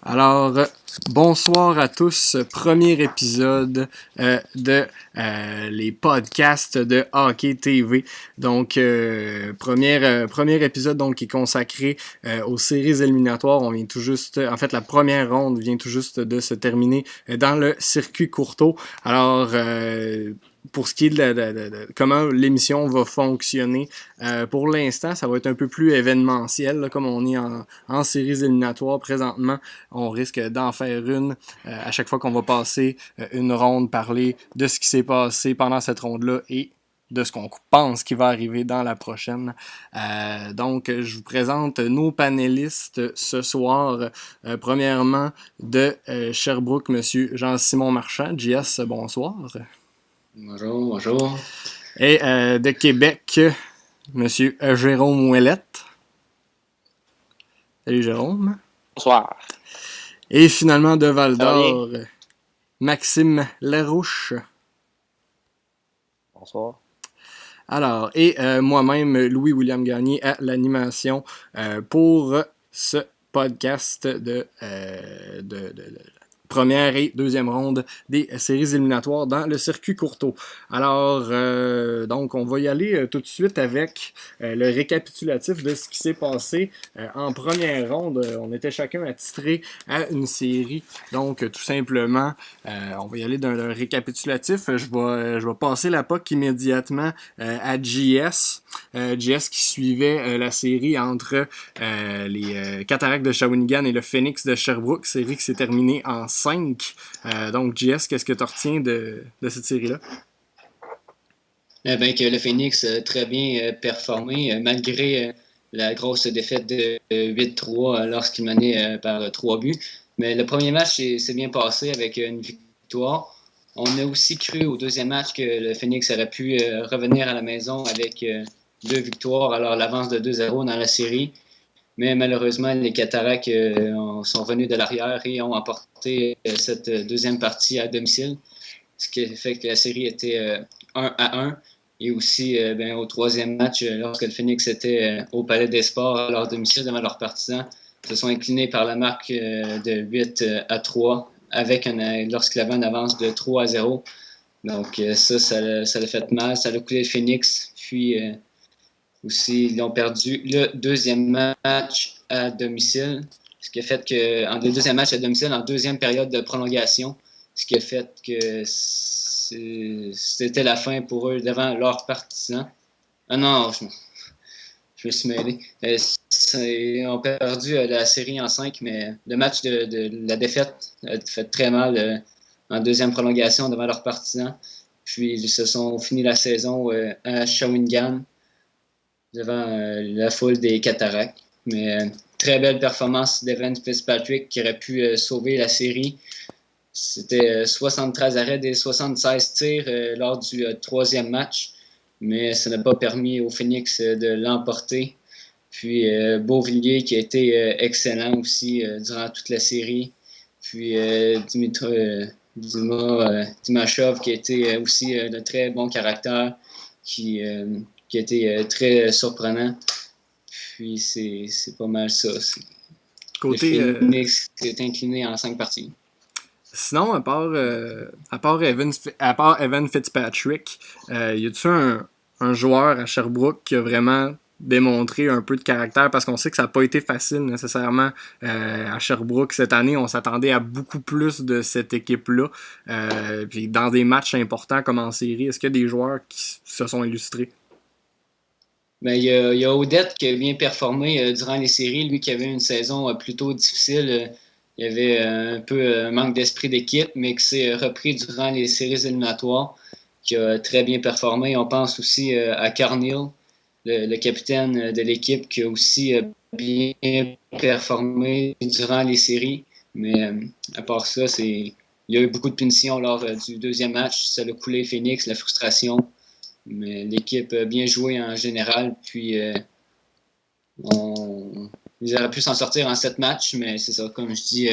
Alors, bonsoir à tous. Premier épisode de les podcasts de Hockey TV. Donc, premier épisode donc qui est consacré aux séries éliminatoires. On vient tout juste, en fait, la première ronde vient tout juste de se terminer dans le circuit Courteau. Alors, pour ce qui est de comment l'émission va fonctionner, pour l'instant, ça va être un peu plus événementiel, là, comme on est en séries éliminatoires présentement. On risque d'en faire une à chaque fois qu'on va passer une ronde, parler de ce qui s'est passé pendant cette ronde-là et de ce qu'on pense qui va arriver dans la prochaine. Donc, je vous présente nos panélistes ce soir. Premièrement, de Sherbrooke, Monsieur Jean-Simon Marchand. JS, bonsoir. Bonjour, bonjour. Et de Québec, Monsieur Jérôme Ouellette. Salut Jérôme. Bonsoir. Et finalement de Val-d'Or, Maxime Larouche. Bonsoir. Alors, et moi-même, Louis-William Gagné à l'animation pour ce podcast de première et deuxième ronde des séries éliminatoires dans le circuit Courteau. Alors, donc, on va y aller tout de suite avec le récapitulatif de ce qui s'est passé en première ronde. On était chacun attitré à une série. Donc, tout simplement, on va y aller d'un récapitulatif. Je vais passer la POC immédiatement à JS. JS qui suivait la série entre les Cataractes de Shawinigan et le Phoenix de Sherbrooke. Série qui s'est terminée en 5. Donc, JS, qu'est-ce que tu retiens de cette série-là? Que le Phoenix a très bien performé, malgré la grosse défaite de 8-3 lorsqu'il menait par 3 buts. Mais le premier match s'est bien passé avec une victoire. On a aussi cru au deuxième match que le Phoenix aurait pu revenir à la maison avec 2 victoires, alors l'avance de 2-0 dans la série. Mais malheureusement, les Cataractes sont venus de l'arrière et ont emporté cette deuxième partie à domicile, ce qui fait que la série était 1-1. Et aussi, au troisième match, lorsque le Phoenix était au Palais des Sports à leur domicile devant leurs partisans, se sont inclinés par la marque de 8-3 lorsqu'il avait une avance de 3-0. Donc ça l'a fait mal, ça a coulé le Phoenix. Puis aussi, ils ont perdu le deuxième match à domicile, ce qui a fait que le deuxième match à domicile en deuxième période de prolongation, ce qui a fait que c'était la fin pour eux devant leurs partisans. Ah non, je me suis mêlé. Ils ont perdu la série en 5, mais le match de la défaite a fait très mal en deuxième prolongation devant leurs partisans. Puis ils se sont fini la saison à Shawinigan devant la foule des Cataractes. Mais très belle performance d'Evan Fitzpatrick qui aurait pu sauver la série. C'était 73 arrêts et 76 tirs lors du troisième match, mais ça n'a pas permis au Phoenix de l'emporter. Puis Beauvillier qui a été excellent aussi durant toute la série. Puis Dimashov qui a été aussi de très bon caractère, qui a été très surprenant. Puis c'est pas mal ça. Côté, le Phoenix est incliné en 5 parties. Sinon, à part Evan Fitzpatrick, y a-tu un joueur à Sherbrooke qui a vraiment démontré un peu de caractère? Parce qu'on sait que ça n'a pas été facile nécessairement à Sherbrooke cette année. On s'attendait à beaucoup plus de cette équipe-là. Puis dans des matchs importants comme en série, est-ce qu'il y a des joueurs qui se sont illustrés? Il y a Odette qui a bien performé durant les séries. Lui qui avait une saison plutôt difficile. Il y avait un peu un manque d'esprit d'équipe, mais qui s'est repris durant les séries éliminatoires, qui a très bien performé. On pense aussi à Carneal, le capitaine de l'équipe, qui a aussi bien performé durant les séries. Mais à part ça, il y a eu beaucoup de punitions lors du deuxième match. Ça a coulé Phoenix, la frustration. Mais l'équipe a bien joué en général. Puis ils auraient pu s'en sortir en 7 matchs, mais c'est ça, comme je dis,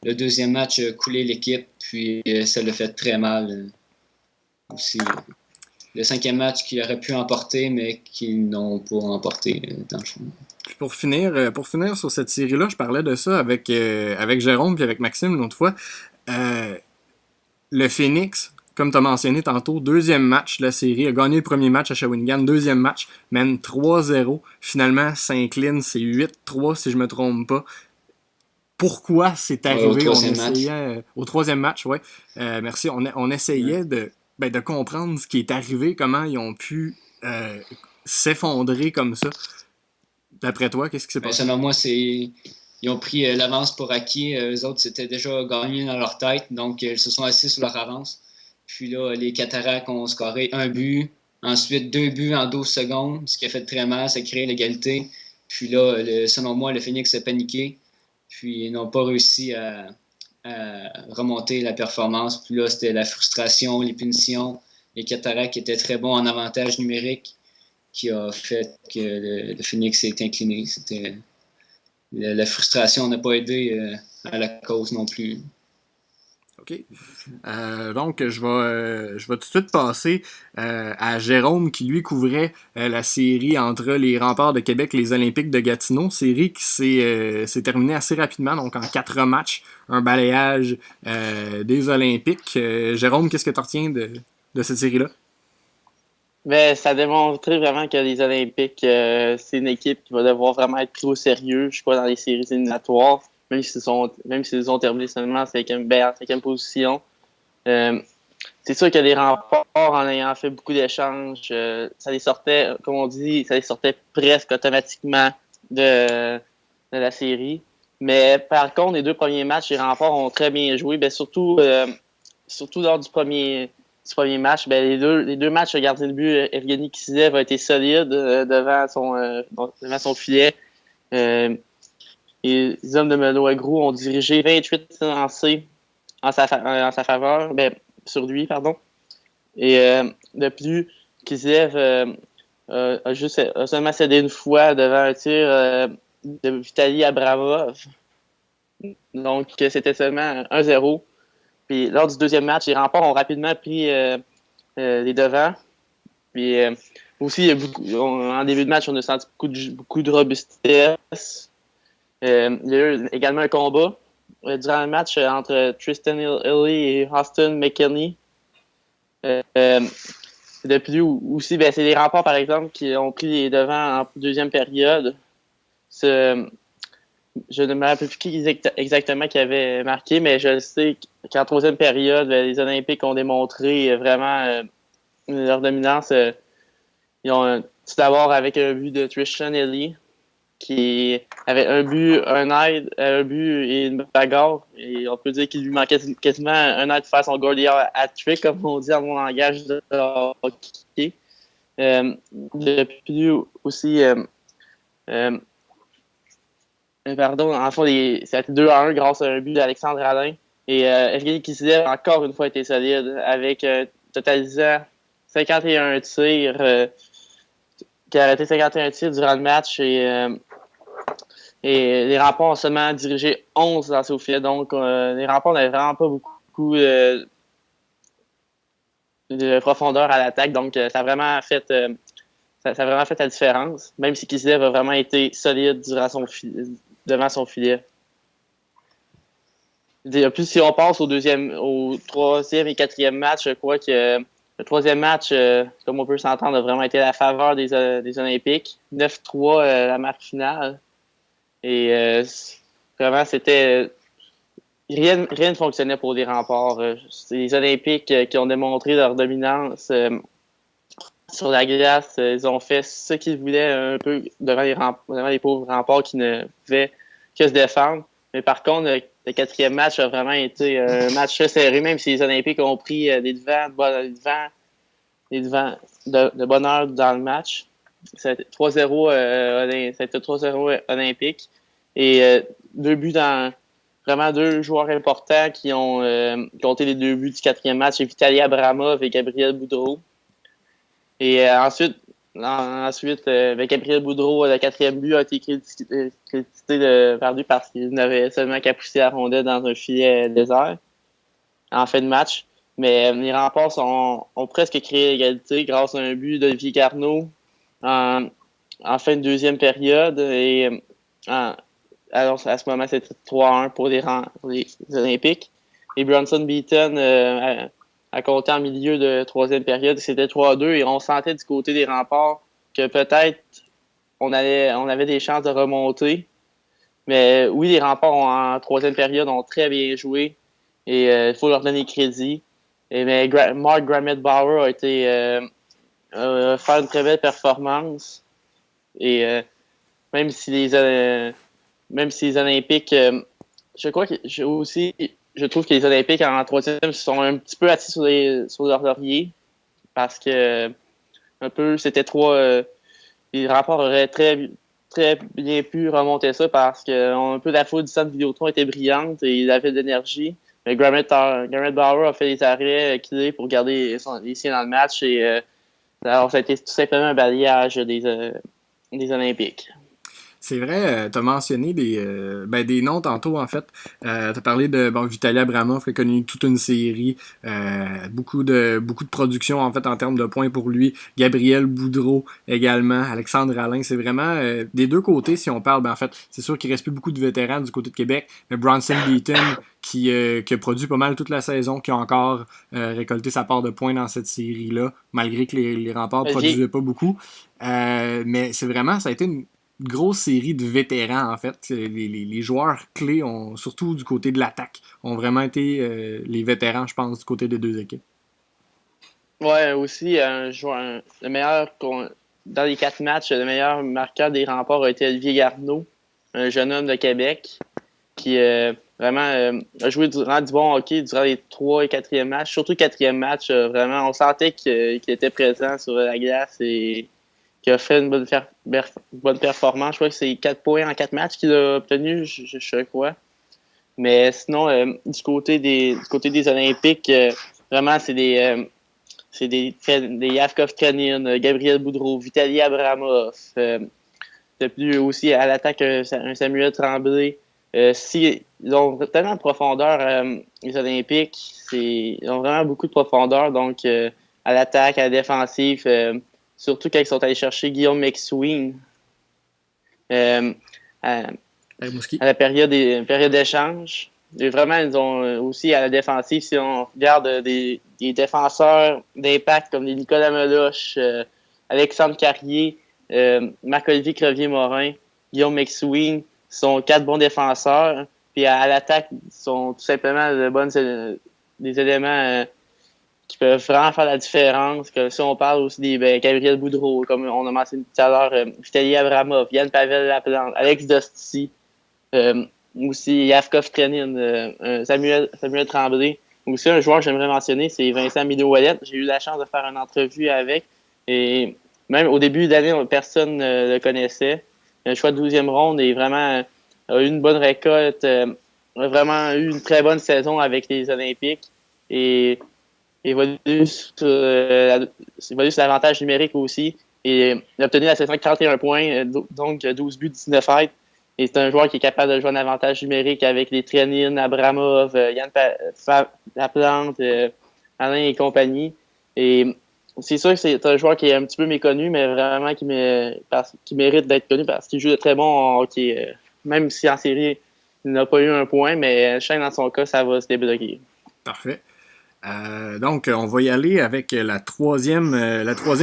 le deuxième match a coulé l'équipe, puis ça l'a fait très mal aussi. Le cinquième match qu'ils auraient pu emporter, mais qu'ils n'ont pas emporté dans le fond. Puis pour finir sur cette série-là, je parlais de ça avec Jérôme puis avec Maxime l'autre fois. Le Phoenix, comme tu as mentionné tantôt, deuxième match de la série, a gagné le premier match à Shawinigan, deuxième match, mène 3-0. Finalement, s'incline, c'est 8-3 si je me trompe pas. Pourquoi c'est arrivé? On essayait au troisième match, ouais. Merci. On essayait de comprendre ce qui est arrivé, comment ils ont pu s'effondrer comme ça. D'après toi, qu'est-ce qui s'est passé? Selon moi, ils ont pris l'avance pour acquis. Eux autres, c'était déjà gagné dans leur tête, donc ils se sont assis sur leur avance. Puis là, les Cataractes ont scoré un but, ensuite 2 buts en 12 secondes, ce qui a fait très mal, ça a créé l'égalité. Puis là, selon moi, le Phoenix a paniqué, puis ils n'ont pas réussi à remonter la performance. Puis là, c'était la frustration, les punitions. Les Cataractes étaient très bons en avantage numérique, qui a fait que le Phoenix s'est incliné. La frustration n'a pas aidé à la cause non plus. OK. Donc, je vais tout de suite passer à Jérôme qui, lui, couvrait la série entre les Remparts de Québec et les Olympiques de Gatineau. Série qui s'est terminée assez rapidement, donc en 4 matchs, un balayage des Olympiques. Jérôme, qu'est-ce que tu retiens de cette série-là? Ben, ça a démontré vraiment que les Olympiques, c'est une équipe qui va devoir vraiment être prise au sérieux, je crois, dans les séries éliminatoires, même s'ils ont terminé seulement en 5e position. C'est sûr que les Remparts, en ayant fait beaucoup d'échanges, ça les sortait, comme on dit, ça les sortait presque automatiquement de la série. Mais par contre, les 2 premiers matchs, les Remparts ont très bien joué, ben, surtout lors du premier match, ben les deux matchs, le gardien de but, Evgeny Kiselev, a été solide devant son filet. Et les hommes de Benoît Gros ont dirigé 28 lancés en sa faveur, sur lui, pardon. Et de plus, Kiselev a seulement cédé une fois devant un tir de Vitaly Abramov. Donc, c'était seulement 1-0. Puis lors du deuxième match, les Remparts ont rapidement pris les devants. Puis aussi, en début de match, on a senti beaucoup de robustesse. Il y a eu également un combat durant le match entre Tristan Hilly et Austin McKinney. De plus, aussi, c'est les Remparts, par exemple, qui ont pris les devants en deuxième période. Je ne me rappelle plus qui exactement qui avait marqué, mais je sais qu'en troisième période, les Olympiques ont démontré vraiment leur dominance. Ils ont tout d'abord avec un but de Tristan Hilly, qui avait un but et une bagarre. Et on peut dire qu'il lui manquait quasiment un aide pour faire son goal hat-trick, comme on dit dans mon langage de hockey. De plus aussi... Pardon, en fond, ça a été 2-1 grâce à un but d'Alexandre Alain. Et Evgeny Kiselev a encore une fois été solide avec totalisant 51 tirs, qui a arrêté 51 tirs durant le match. Et les Remparts ont seulement dirigé 11 dans au filet. Donc, les Remparts n'avaient vraiment pas beaucoup de profondeur à l'attaque. Donc, ça a vraiment fait la différence. Même si Kiselev a vraiment été solide devant son filet. Et plus, si on passe au troisième et quatrième match, je crois que le troisième match, comme on peut s'entendre, a vraiment été la faveur des Olympiques. 9-3 la marque finale. Et vraiment, c'était... Rien ne fonctionnait pour les Remparts. C'est les Olympiques qui ont démontré leur dominance sur la glace. Ils ont fait ce qu'ils voulaient un peu devant les pauvres Remparts qui ne pouvaient que se défendre. Mais par contre, le quatrième match a vraiment été un match très serré, même si les Olympiques ont pris des devants de bonne heure dans le match. C'était 3-0 Olympique. Et 2 buts vraiment 2 joueurs importants qui ont été les 2 buts du quatrième match, c'est Vitaly Abramov et Gabriel Boudreau. Et ensuite, Gabriel Boudreau, le quatrième but a été crédité perdu parce qu'il n'avait seulement qu'à pousser la rondelle dans un filet désert en fin de match. Mais les Remparts ont presque créé l'égalité grâce à un but d'Olivier Garneau en en fin de deuxième période. Et alors, à ce moment, c'était 3-1 pour les Olympiques. Et Bronson Beaton a compté en milieu de troisième période. C'était 3-2. Et on sentait du côté des remparts que peut-être on avait des chances de remonter. Mais oui, les remparts en troisième période ont très bien joué. Et il faut leur donner crédit. Mais Mark Gramet-Bauer a été faire une très belle performance. Et même si les Olympiques, je crois que je trouve que les Olympiques en troisième sont un petit peu assis sur leur laurier parce que un peu c'était les remparts auraient très très bien pu remonter ça parce que un peu la foule du centre Vidéotron était brillante et il avait de l'énergie. Mais Gramet Bauer a fait des arrêts clés pour garder les siens dans le match et alors ça a été tout simplement un balayage des Olympiques. C'est vrai, tu as mentionné des noms tantôt, en fait. Tu as parlé de Vitaly Abramov qui a connu toute une série, beaucoup de production, en fait, en termes de points pour lui. Gabriel Boudreau également, Alexandre Alain. C'est vraiment des deux côtés, si on parle. En fait, c'est sûr qu'il reste plus beaucoup de vétérans du côté de Québec, mais Bronson Beaton qui a produit pas mal toute la saison, qui a encore récolté sa part de points dans cette série-là, malgré que les remparts produisaient pas beaucoup. Mais c'est vraiment, ça a été une grosse série de vétérans, en fait. Les joueurs clés, surtout du côté de l'attaque, ont vraiment été les vétérans, je pense, du côté des deux équipes. Ouais, aussi, le meilleur, dans les 4 matchs, le meilleur marqueur des remparts a été Olivier Garneau, un jeune homme de Québec, qui vraiment a joué du bon hockey durant les 3 et 4e matchs. Surtout le 4e match, vraiment, on sentait qu'il était présent sur la glace et qui a fait une bonne performance. Je crois que c'est 4 points en 4 matchs qu'il a obtenu, je crois. Mais sinon, du côté des Olympiques, vraiment, c'est des Yavkov Tranin, Gabriel Boudreau, Vitaly Abramov. De plus aussi à l'attaque, un Samuel Tremblay. Ils ont tellement de profondeur, les Olympiques. Ils ont vraiment beaucoup de profondeur. Donc, à l'attaque, à la défensive, surtout quand ils sont allés chercher Guillaume McSween à la période d'échange. Et vraiment, ils ont aussi à la défensive, si on regarde des défenseurs d'impact comme les Nicolas Meloche, Alexandre Carrier, Marc-Olivier Crevier-Morin, Guillaume McSween, sont 4 bons défenseurs. Puis à l'attaque, ils sont tout simplement des éléments qui peuvent vraiment faire la différence. Comme si on parle aussi des Gabriel Boudreau, comme on a mentionné tout à l'heure, Vitaly Abramov, Yann Pavel Laplante, Alex Dosti, aussi Yavkov Tranin, Samuel Tremblay. Aussi un joueur que j'aimerais mentionner, c'est Vincent Midot-Ouellet. J'ai eu la chance de faire une entrevue avec et même au début d'année, personne ne le connaissait. Un choix de 12e ronde et vraiment a eu une bonne récolte, a vraiment eu une très bonne saison avec les Olympiques et évolue sur l'avantage numérique aussi. Et il a obtenu la saison avec 31 points, donc 12 buts, 19 aides. Et c'est un joueur qui est capable de jouer en avantage numérique avec les Tranin, Abramov, Yann Laplante, Alain et compagnie. Et c'est sûr que c'est un joueur qui est un petit peu méconnu, mais vraiment qui mérite d'être connu parce qu'il joue de très bon en hockey. Même si en série, il n'a pas eu un point, mais Shane, dans son cas, ça va se débloquer. Parfait. Donc, on va y aller avec la troisième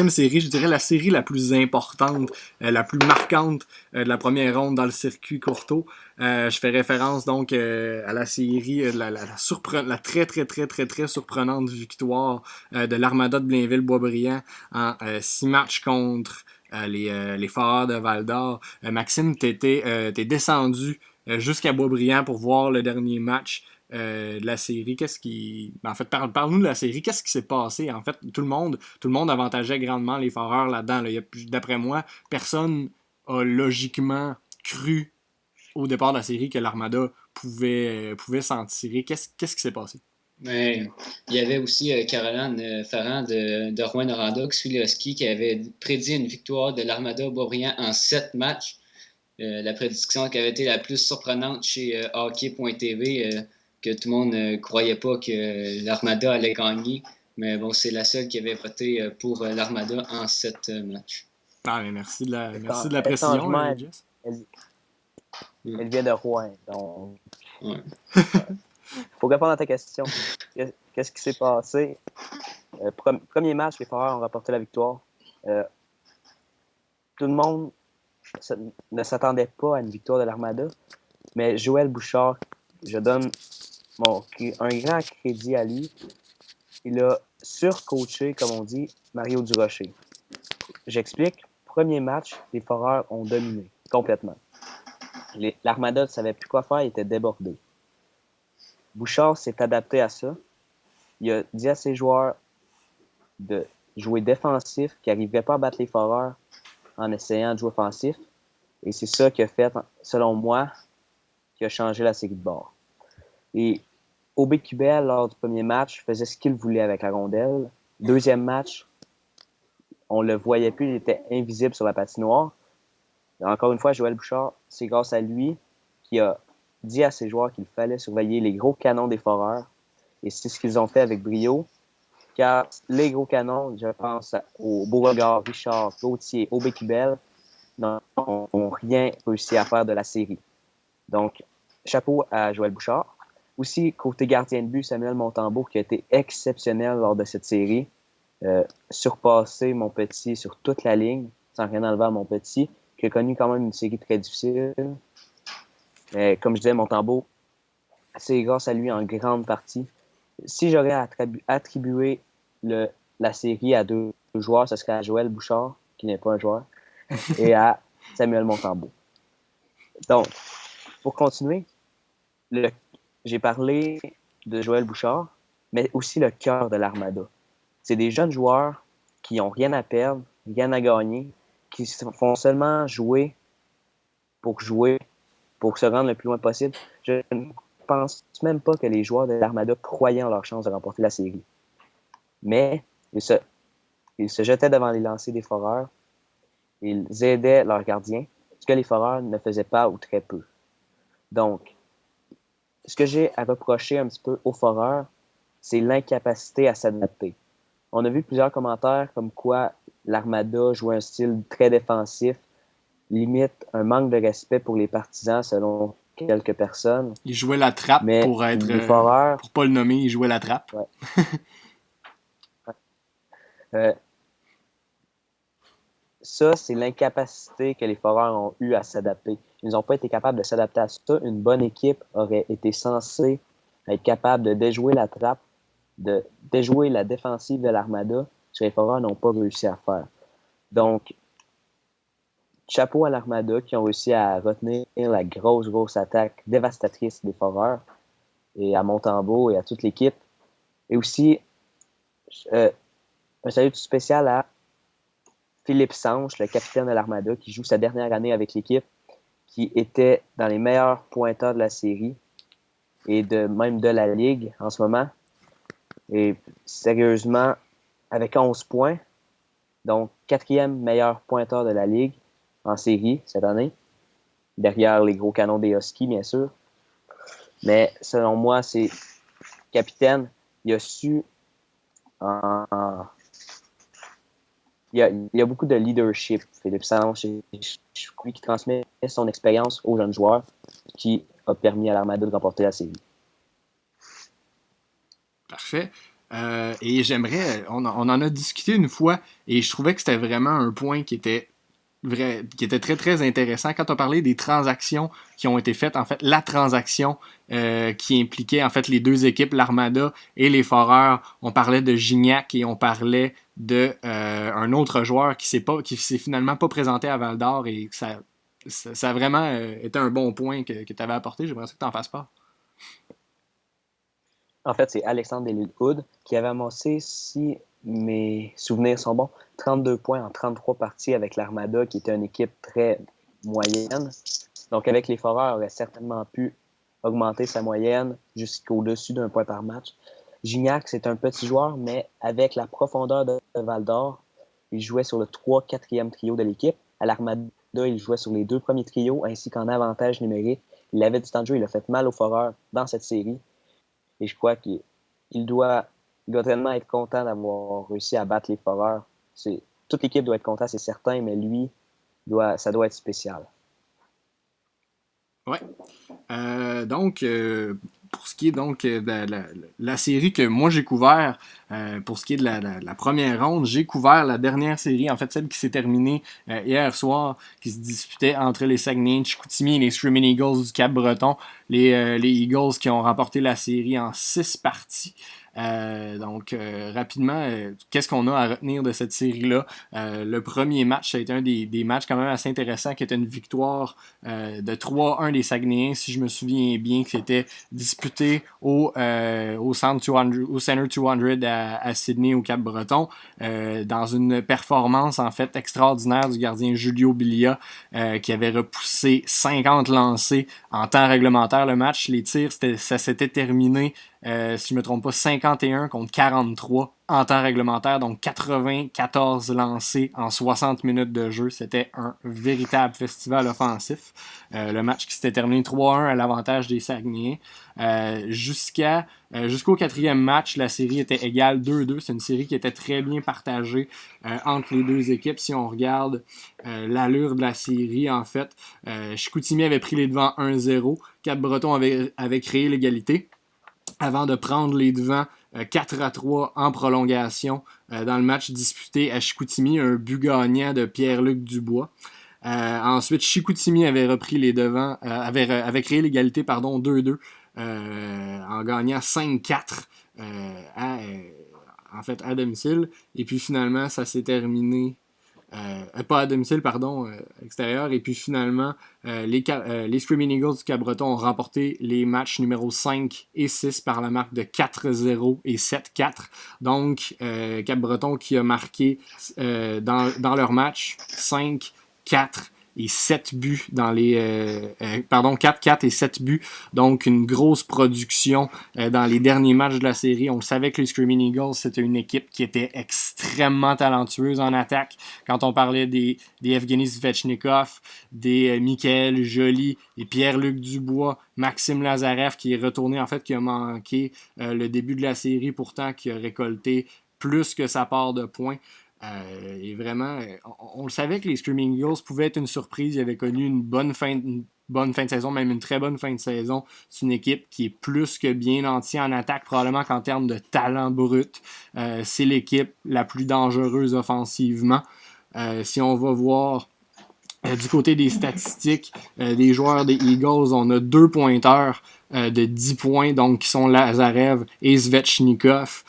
série, je dirais la série la plus importante, la plus marquante de la première ronde dans le circuit Courteau. Je fais référence donc à la série, la très très très très très surprenante victoire de l'Armada de Blainville-Boisbriand en 6 matchs contre les Foreurs de Val-d'Or. Maxime, t'es descendu jusqu'à Boisbriand pour voir le dernier match de la série. En fait, parle-nous de la série. Qu'est-ce qui s'est passé? En fait, tout le monde avantageait grandement les Foreurs là-dedans. Là. D'après moi, personne a logiquement cru au départ de la série que l'Armada pouvait s'en tirer. Qu'est-ce qui s'est passé? Mais il y avait aussi Caroline Ferrand de Rouen-Noranda qui avait prédit une victoire de l'Armada Boisbriand en 7 matchs. La prédiction qui avait été la plus surprenante chez hockey.tv, que tout le monde ne croyait pas que l'Armada allait gagner. Mais bon, c'est la seule qui avait voté pour l'Armada en 7 matchs. Ah, mais merci de la précision, Étrangement, Jess. elle vient de Rouen. Donc, Ouais. faut répondre à ta question. Qu'est-ce qui s'est passé? Premier match, les Foreurs ont rapporté la victoire. Tout le monde ne s'attendait pas à une victoire de l'Armada, mais Joël Bouchard, je donne un grand crédit à lui. Il a surcoaché, comme on dit, Mario Durocher. J'explique. Premier match, les Foreurs ont dominé complètement. L'Armada ne savait plus quoi faire, il était débordé. Bouchard s'est adapté à ça. Il a dit à ses joueurs de jouer défensif, qui n'arrivaient pas à battre les Foreurs en essayant de jouer offensif. Et c'est ça qui a fait, selon moi, qui a changé la série de bord. Et Aubé-Kubel, lors du premier match, faisait ce qu'il voulait avec la rondelle. Deuxième match, on le voyait plus, il était invisible sur la patinoire. Et encore une fois, Joël Bouchard, c'est grâce à lui qui a dit à ses joueurs qu'il fallait surveiller les gros canons des Foreurs. Et c'est ce qu'ils ont fait avec brio. Car les gros canons, je pense aux Beauregard, Richard, Gauthier, Aubé-Kubel, n'ont rien réussi à faire de la série. Donc, chapeau à Joël Bouchard. Aussi, côté gardien de but, Samuel Montembeault, qui a été exceptionnel lors de cette série. Surpassé mon petit sur toute la ligne, sans rien enlever à mon petit, qui a connu quand même une série très difficile. Mais comme je disais, Montembeault, c'est grâce à lui en grande partie. Si j'aurais attribué la série à deux joueurs, ce serait à Joël Bouchard, qui n'est pas un joueur, et à Samuel Montembeault. Donc, pour continuer, j'ai parlé de Joël Bouchard, mais aussi le cœur de l'Armada. C'est des jeunes joueurs qui n'ont rien à perdre, rien à gagner, qui font seulement jouer, pour se rendre le plus loin possible. Je ne pense même pas que les joueurs de l'Armada croyaient en leur chance de remporter la série. Mais ils se jetaient devant les lancers des Foreurs. Ils aidaient leurs gardiens, ce que les Foreurs ne faisaient pas ou très peu. Donc, ce que j'ai à reprocher un petit peu aux Foreurs, c'est l'incapacité à s'adapter. On a vu plusieurs commentaires comme quoi l'Armada jouait un style très défensif, limite un manque de respect pour les partisans selon quelques personnes. Il jouait la trappe mais pour être. Les Foreurs, pour pas le nommer, il jouait la trappe. Ouais. Ça, c'est l'incapacité que les Foreurs ont eue à s'adapter. Ils n'ont pas été capables de s'adapter à ça. Une bonne équipe aurait été censée être capable de déjouer la trappe, de déjouer la défensive de l'Armada, ce que les Foreurs n'ont pas réussi à faire. Donc, chapeau à l'Armada qui ont réussi à retenir la grosse attaque dévastatrice des Foreurs, et à Montembeault et à toute l'équipe. Et aussi, un salut tout spécial à Philippe Sanche, le capitaine de l'Armada, qui joue sa dernière année avec l'équipe, qui était dans les meilleurs pointeurs de la série et même de la Ligue en ce moment. Et sérieusement, avec 11 points, donc 4e meilleur pointeur de la Ligue en série cette année, derrière les gros canons des Huskies, bien sûr. Mais selon moi, c'est capitaine. Il a su il y a beaucoup de leadership, Philippe Sanche, lui qui transmet son expérience aux jeunes joueurs, qui a permis à l'Armada de remporter la série. Parfait. Et j'aimerais, on en a discuté une fois, et je trouvais que c'était vraiment un point qui était très très intéressant quand on parlait des transactions qui ont été faites. En fait, la transaction qui impliquait en fait les deux équipes, l'Armada et les Foreurs. On parlait de Gignac et on parlait de un autre joueur qui s'est finalement pas présenté à Val d'Or, et ça a vraiment été un bon point que tu avais apporté. J'aimerais ça que tu en fasses part. En fait, c'est Alexandre Delisle-Hood qui avait amassé, si mes souvenirs sont bons, 32 points en 33 parties avec l'Armada, qui était une équipe très moyenne. Donc, avec les Foreurs, il aurait certainement pu augmenter sa moyenne jusqu'au-dessus d'un point par match. Gignac, c'est un petit joueur, mais avec la profondeur de Val d'Or, il jouait sur le 3-4e trio de l'équipe. À l'Armada, il jouait sur les 2 premiers trios, ainsi qu'en avantage numérique. Il avait du temps de jeu, il a fait mal aux Foreurs dans cette série. Et je crois qu'il doit tellement être content d'avoir réussi à battre les Foreurs. C'est toute l'équipe doit être contente, c'est certain, mais lui, ça doit être spécial. Ouais. Donc, pour ce qui est donc de la série que moi j'ai couvert, pour ce qui est de la première ronde, j'ai couvert la dernière série, en fait celle qui s'est terminée hier soir, qui se disputait entre les Saguenay de Chicoutimi et les Screaming Eagles du Cap-Breton. Les Eagles qui ont remporté la série en 6 parties. Donc, rapidement, qu'est-ce qu'on a à retenir de cette série-là? Le premier match, ça a été un des matchs quand même assez intéressants, qui était une victoire de 3-1 des Saguenayens, si je me souviens bien, qui était disputé au Center 200 à Sydney, au Cap-Breton, dans une performance en fait extraordinaire du gardien Julio Bilia, qui avait repoussé 50 lancés en temps réglementaire le match. Les tirs, ça s'était terminé, si je ne me trompe pas, 51 contre 43 en temps réglementaire, donc 94 lancés en 60 minutes de jeu. C'était un véritable festival offensif. Le match qui s'était terminé 3-1 à l'avantage des Saguenayens. Jusqu'au quatrième match, la série était égale 2-2. C'est une série qui était très bien partagée entre les deux équipes. Si on regarde l'allure de la série, en fait, Chicoutimi avait pris les devants 1-0. Cap-Breton avait créé l'égalité avant de prendre les devants 4-3 en prolongation dans le match disputé à Chicoutimi, un but gagnant de Pierre-Luc Dubois. Ensuite, Chicoutimi avait repris les devants, avait créé l'égalité 2-2 en gagnant 5-4 à domicile. Et puis finalement, ça s'est terminé pas à domicile, extérieur. Et puis finalement, les Screaming Eagles du Cap-Breton ont remporté les matchs numéro 5 et 6 par la marque de 4-0 et 7-4. Donc, Cap-Breton qui a marqué dans leur match 5, 4 et 7 buts dans les 4 et 7 buts, donc une grosse production dans les derniers matchs de la série. On le savait que les Screaming Eagles, c'était une équipe qui était extrêmement talentueuse en attaque. Quand on parlait des Evgeny Svechnikov, des Michael Joly et Pierre-Luc Dubois, Maxime Lazarev qui est retourné, en fait, qui a manqué le début de la série, pourtant qui a récolté plus que sa part de points. Et vraiment, on le savait que les Screaming Eagles pouvaient être une surprise. Ils avaient connu une bonne fin de saison, même une très bonne fin de saison. C'est une équipe qui est plus que bien nantie en attaque, probablement qu'en termes de talent brut, c'est l'équipe la plus dangereuse offensivement. Si on va voir du côté des statistiques des joueurs des Eagles, on a 2 pointeurs de 10 points, donc qui sont Lazarev et Svechnikov.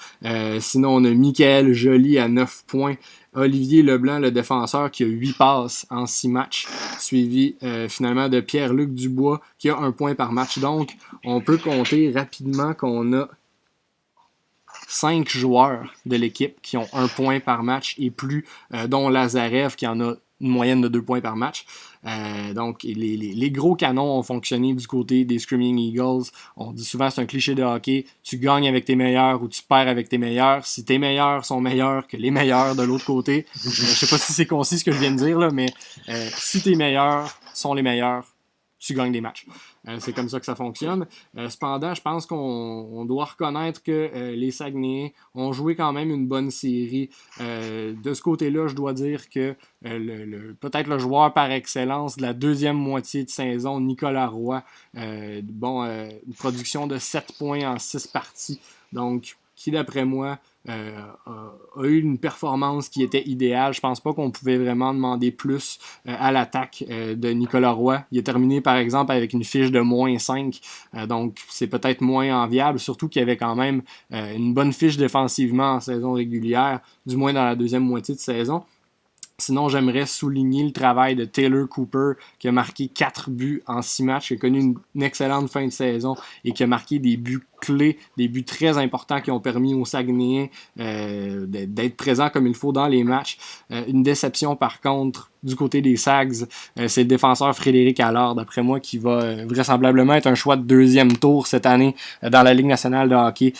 Sinon, on a Michael Joly à 9 points. Olivier Leblanc, le défenseur, qui a 8 passes en 6 matchs, suivi finalement de Pierre-Luc Dubois, qui a 1 point par match. Donc, on peut compter rapidement qu'on a 5 joueurs de l'équipe qui ont 1 point par match et plus, dont Lazarev qui en a une moyenne de 2 points par match. Donc, les gros canons ont fonctionné du côté des Screaming Eagles. On dit souvent, c'est un cliché de hockey, tu gagnes avec tes meilleurs ou tu perds avec tes meilleurs. Si tes meilleurs sont meilleurs que les meilleurs de l'autre côté, je sais pas si c'est concis ce que je viens de dire, là, mais si tes meilleurs sont les meilleurs, tu gagnes des matchs. C'est comme ça que ça fonctionne. Cependant, je pense qu'on doit reconnaître que les Saguenayens ont joué quand même une bonne série. De ce côté-là, je dois dire que peut-être le joueur par excellence de la deuxième moitié de saison, Nicolas Roy, une production de 7 points en 6 parties. Donc, qui d'après moi a eu une performance qui était idéale. Je pense pas qu'on pouvait vraiment demander plus à l'attaque de Nicolas Roy. Il a terminé par exemple avec une fiche de -5, donc c'est peut-être moins enviable, surtout qu'il y avait quand même une bonne fiche défensivement en saison régulière, du moins dans la deuxième moitié de saison. Sinon, j'aimerais souligner le travail de Taylor Cooper, qui a marqué 4 buts en 6 matchs, qui a connu une excellente fin de saison et qui a marqué des buts clés, des buts très importants qui ont permis aux Saguenayens d'être présents comme il faut dans les matchs. Une déception, par contre, du côté des Sags, c'est le défenseur Frédéric Allard, d'après moi, qui va vraisemblablement être un choix de 2e tour cette année dans la Ligue nationale de hockey.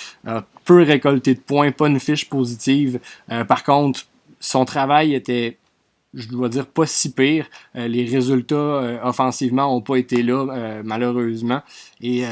Peu récolté de points, pas une fiche positive. Par contre, son travail était, je dois dire, pas si pire. Les résultats offensivement n'ont pas été là, malheureusement. Et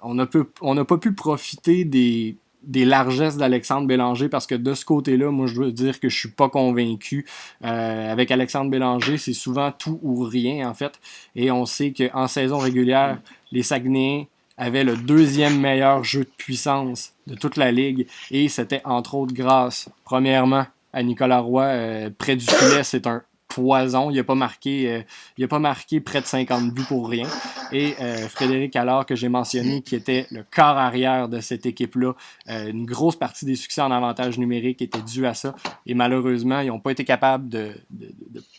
on n'a pas pu profiter des des largesses d'Alexandre Bélanger, parce que de ce côté-là, moi, je dois dire que je suis pas convaincu. Avec Alexandre Bélanger, c'est souvent tout ou rien, en fait. Et on sait qu'en saison régulière, les Saguenayens avaient le deuxième meilleur jeu de puissance de toute la ligue. Et c'était entre autres grâce, premièrement, à Nicolas Roy. Près du filet, c'est un poison. Il n'a pas marqué près de 50 buts pour rien. Et Frédéric Allard, que j'ai mentionné, qui était le corps arrière de cette équipe-là, une grosse partie des succès en avantage numérique était due à ça. Et malheureusement, ils n'ont pas été capables de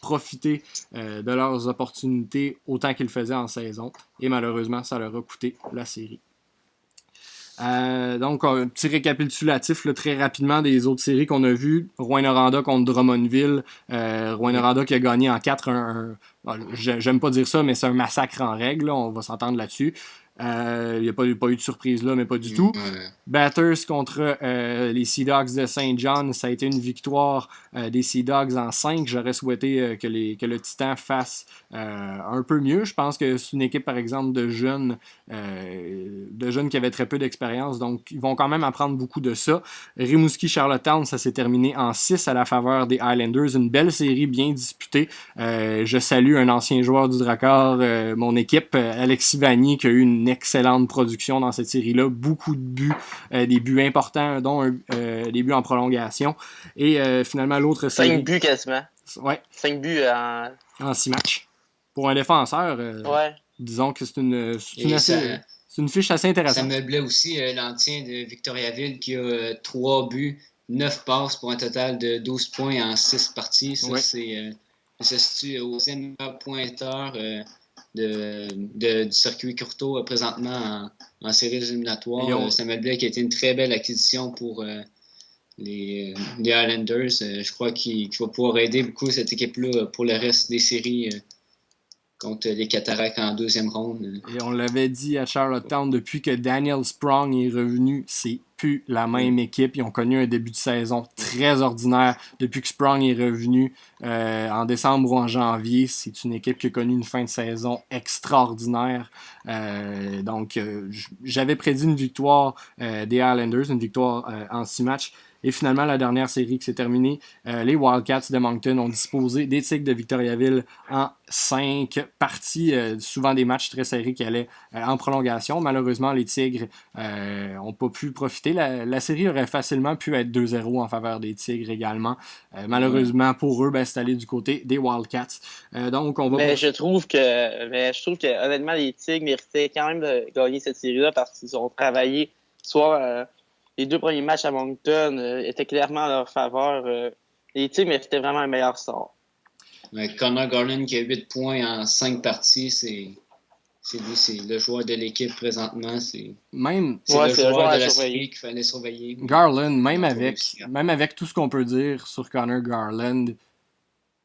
profiter de leurs opportunités autant qu'ils le faisaient en saison. Et malheureusement, ça leur a coûté la série. Donc, un petit récapitulatif là, très rapidement des autres séries qu'on a vues. Rouyn-Noranda contre Drummondville. Rouyn-Noranda qui a gagné en 4. J'aime pas dire ça, mais c'est un massacre en règle. Là, on va s'entendre là-dessus. Il n'y a pas eu de surprise là, mais pas du tout. Batters contre les Sea Dogs de Saint John. Ça a été une victoire des Sea Dogs en 5. J'aurais souhaité que le Titan fasse un peu mieux. Je pense que c'est une équipe, par exemple, de jeunes qui avaient très peu d'expérience. Donc, ils vont quand même apprendre beaucoup de ça. Rimouski-Charlottetown, ça s'est terminé en 6 à la faveur des Highlanders. Une belle série bien disputée. Je salue un ancien joueur du Drakkar, mon équipe, Alexis Vanier, qui a eu une excellente production dans cette série-là. Beaucoup de buts, des buts importants, dont des buts en prolongation. Et finalement, l'autre série... 5 buts quasiment. Ouais. 5 buts en 6 matchs. Pour un défenseur, disons que c'est une fiche assez intéressante. Ça meublait aussi l'ancien de Victoriaville qui a 3 buts, 9 passes pour un total de 12 points en 6 parties. Ça, se situe au 6e pointeur du circuit Courtois présentement en séries éliminatoires. Samuel Blais qui a été une très belle acquisition pour les Highlanders. Je crois qu'il va pouvoir aider beaucoup cette équipe-là pour le reste des séries contre les Cataractes en 2e ronde. Et on l'avait dit à Charlottetown, depuis que Daniel Sprong est revenu, c'est plus la même équipe. Ils ont connu un début de saison très ordinaire. Depuis que Sprong est revenu en décembre ou en janvier, c'est une équipe qui a connu une fin de saison extraordinaire. Donc, j'avais prédit une victoire des Highlanders, une victoire en 6 matchs. Et finalement, la dernière série qui s'est terminée, les Wildcats de Moncton ont disposé des Tigres de Victoriaville en 5 parties, souvent des matchs très serrés qui allaient en prolongation. Malheureusement, les Tigres n'ont pas pu profiter. La série aurait facilement pu être 2-0 en faveur des Tigres également. Malheureusement, pour eux, c'est allé du côté des Wildcats. Donc, on va... Mais je trouve que honnêtement, les Tigres méritaient quand même de gagner cette série-là parce qu'ils ont travaillé soit... les 2 premiers matchs à Moncton étaient clairement en leur faveur. Les Tigres méritaient vraiment un meilleur sort. Connor Garland qui a 8 points en 5 parties, c'est le joueur de l'équipe présentement. C'est le joueur de la série qu'il fallait surveiller. Garland, même avec tout ce qu'on peut dire sur Connor Garland,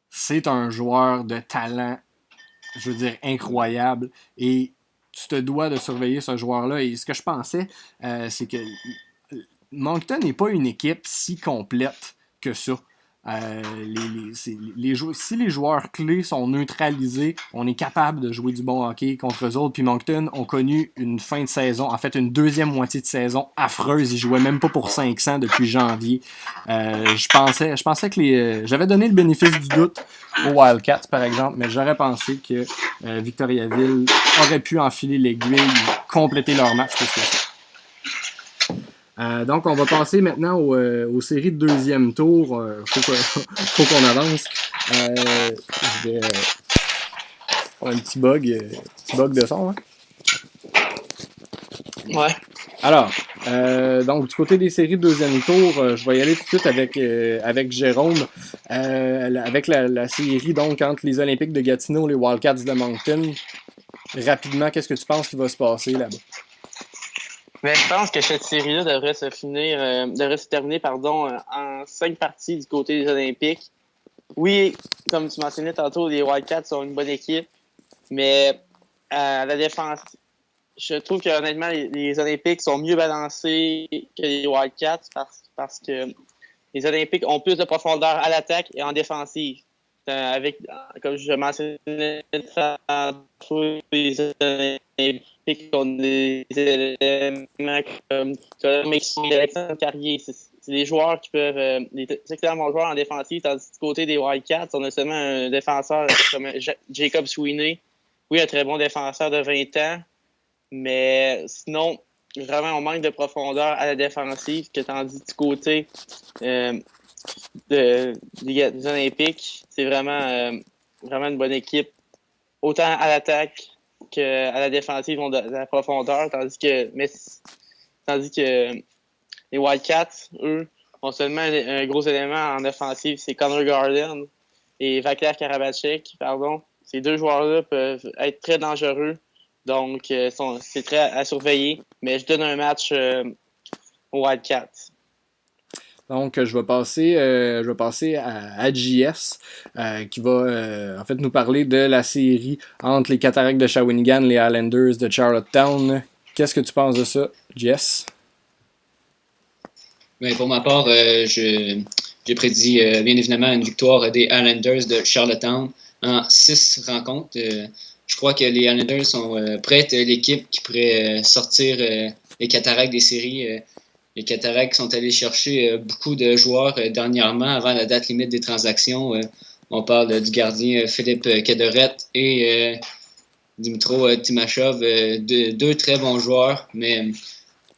c'est un joueur de talent, je veux dire, incroyable. Et tu te dois de surveiller ce joueur-là. Et ce que je pensais, c'est que Moncton n'est pas une équipe si complète que ça. Si les joueurs clés sont neutralisés, on est capable de jouer du bon hockey contre eux autres. Puis Moncton ont connu une fin de saison, en fait une deuxième moitié de saison affreuse. Ils jouaient même pas pour 500 depuis janvier. Je pensais que j'avais donné le bénéfice du doute aux Wildcats par exemple, mais j'aurais pensé que Victoriaville aurait pu enfiler l'aiguille, compléter leur match plus que ça. Donc, on va passer maintenant aux séries de 2e tour. Faut qu'on avance. Je vais un petit bug de son. Hein? Ouais. Alors, donc du côté des séries de 2e tour, je vais y aller tout de suite avec Jérôme. Avec la série donc entre les Olympiques de Gatineau et les Wildcats de Moncton. Rapidement, qu'est-ce que tu penses qu'il va se passer là-bas? Mais je pense que cette série-là devrait se terminer en 5 parties du côté des Olympiques. Oui, comme tu mentionnais tantôt, les Wildcats sont une bonne équipe, mais à la défense, je trouve que honnêtement, les Olympiques sont mieux balancés que les Wildcats parce que les Olympiques ont plus de profondeur à l'attaque et en défensive. Comme je mentionnais tantôt, les Olympiques pique contre des éléments comme Alexandre Carrier. C'est des joueurs qui peuvent. Des excellents bons joueurs en défensive, tandis que du côté des Wildcats, on a seulement un défenseur comme Jacob Sweeney. Oui, un très bon défenseur de 20 ans, mais sinon, vraiment, on manque de profondeur à la défensive, que tandis du côté des Olympiques, c'est vraiment une bonne équipe. Autant à l'attaque qu'à la défensive, ils ont de la profondeur, tandis que les Wildcats, eux, ont seulement un gros élément en offensive, c'est Connor Garden et Vaclav Karabachek, pardon. Ces deux joueurs-là peuvent être très dangereux, donc c'est très à surveiller. Mais je donne un match aux Wildcats. Donc, je vais passer à JS, qui va en fait nous parler de la série entre les Cataractes de Shawinigan et les Highlanders de Charlottetown. Qu'est-ce que tu penses de ça, JS? Ben, pour ma part, j'ai prédit bien évidemment une victoire des Highlanders de Charlottetown en 6 rencontres. Je crois que les Highlanders sont prêts, l'équipe qui pourrait sortir les Cataractes des séries. Les Cataractes sont allés chercher beaucoup de joueurs dernièrement, avant la date limite des transactions. On parle du gardien Philippe Kederet et Dimitro Timashov, deux très bons joueurs, mais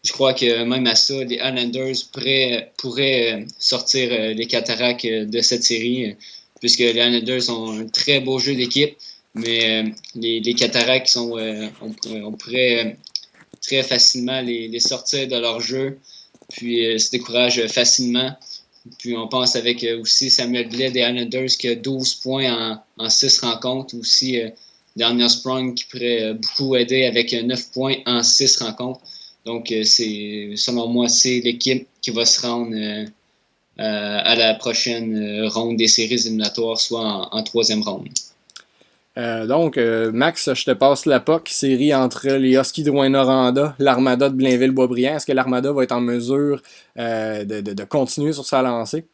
je crois que même à ça, les Highlanders pourraient sortir les Cataractes de cette série, puisque les Highlanders ont un très beau jeu d'équipe, mais les Cataractes on pourrait très facilement les sortir de leur jeu, puis se découragent facilement. Puis on pense avec aussi Samuel Blais des Highlanders qui a 12 points en 6 rencontres, aussi Daniel Sprung qui pourrait beaucoup aider avec 9 points en 6 rencontres. Donc, selon moi, c'est l'équipe qui va se rendre à la prochaine ronde des séries éliminatoires, soit en 3e ronde. Donc, Max, je te passe la POC, série entre les Huskies de Rouyn-Noranda, l'Armada de Blainville-Boisbriand. Est-ce que l'Armada va être en mesure de continuer sur sa lancée?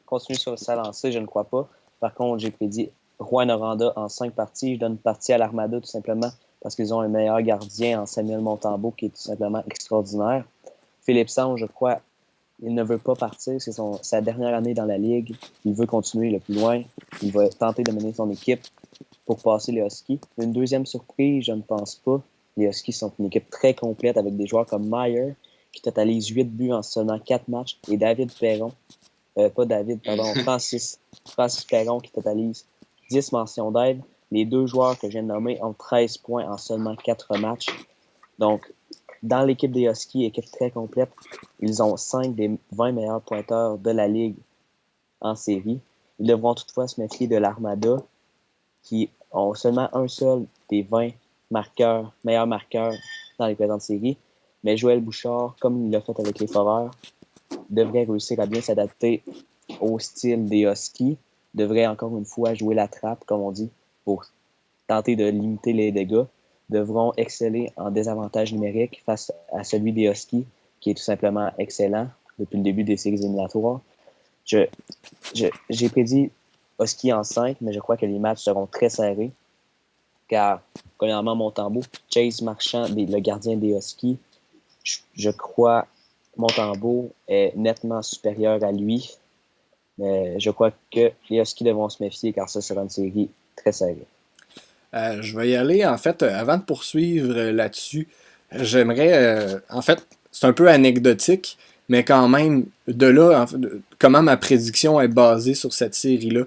Continuer sur sa lancée, je ne crois pas. Par contre, j'ai prédit Rouyn-Noranda en 5 parties. Je donne une partie à l'Armada tout simplement parce qu'ils ont un meilleur gardien en Samuel Montembeault qui est tout simplement extraordinaire. Philippe Sange, je crois, il ne veut pas partir. C'est sa dernière année dans la Ligue. Il veut continuer le plus loin. Il va tenter de mener son équipe pour passer les Huskies. Une deuxième surprise, je ne pense pas. Les Huskies sont une équipe très complète avec des joueurs comme Meyer qui totalise 8 buts en seulement 4 matchs et David Perron, Francis Perron qui totalise 10 mentions d'aide. Les deux joueurs que je viens de nommer ont 13 points en seulement 4 matchs. Donc, dans l'équipe des Huskies, équipe très complète, ils ont 5 des 20 meilleurs pointeurs de la Ligue en série. Ils devront toutefois se méfier de l'Armada, qui ont seulement un seul des 20 meilleurs marqueurs dans les présentes séries. Mais Joël Bouchard, comme il l'a fait avec les Foreurs, devrait réussir à bien s'adapter au style des Huskies, devrait encore une fois jouer la trappe, comme on dit, pour tenter de limiter les dégâts, devront exceller en désavantage numérique face à celui des Huskies, qui est tout simplement excellent depuis le début des séries éliminatoires. J'ai prédit Huskies en 5, mais je crois que les matchs seront très serrés, car, premièrement, Montembeault, Chase Marchand, le gardien des Huskies, je crois Montembeault est nettement supérieur à lui, mais je crois que les Huskies devront se méfier, car ça sera une série très serrée. Je vais y aller, en fait, avant de poursuivre là-dessus, j'aimerais, en fait, c'est un peu anecdotique, mais quand même, de là, en fait, comment ma prédiction est basée sur cette série-là,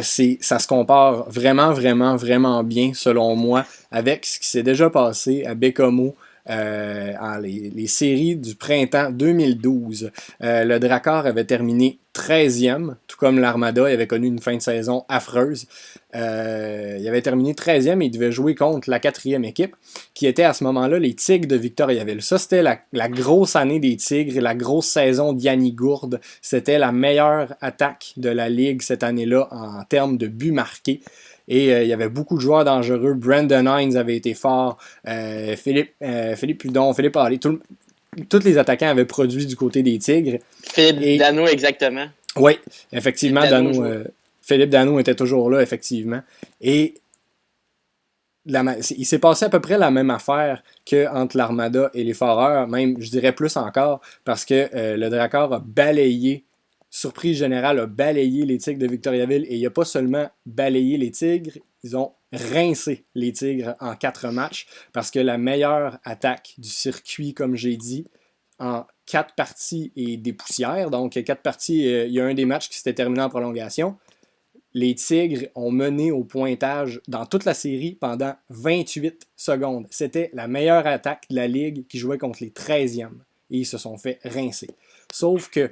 ça se compare vraiment, vraiment, vraiment bien, selon moi, avec ce qui s'est déjà passé à Bécomo, les séries du printemps 2012. Le Drakkar avait terminé 13e, tout comme l'Armada, il avait connu une fin de saison affreuse. Il avait terminé 13e et il devait jouer contre la 4e équipe, qui était à ce moment-là les Tigres de Victoriaville. Ça, c'était la grosse année des Tigres, la grosse saison d'Yanni Gourde. C'était la meilleure attaque de la Ligue cette année-là en termes de buts marqués. Et il y avait beaucoup de joueurs dangereux. Brandon Hines avait été fort. Philippe Hudon, Philippe Allais. Tous les attaquants avaient produit du côté des Tigres. Philippe Dano, exactement. Oui, effectivement, Philippe Dano était toujours là, effectivement. Et il s'est passé à peu près la même affaire qu'entre l'Armada et les Foreurs, même, je dirais plus encore, parce que le Drakkar a balayé, surprise générale, a balayé les Tigres de Victoriaville, et il n'a pas seulement balayé les Tigres, ils ont rincé les Tigres en 4 matchs, parce que la meilleure attaque du circuit, comme j'ai dit, en 4 parties et des poussières, donc 4 parties, il y a un des matchs qui s'était terminé en prolongation. Les Tigres ont mené au pointage dans toute la série pendant 28 secondes. C'était la meilleure attaque de la Ligue qui jouait contre les 13e. Et ils se sont fait rincer. Sauf que,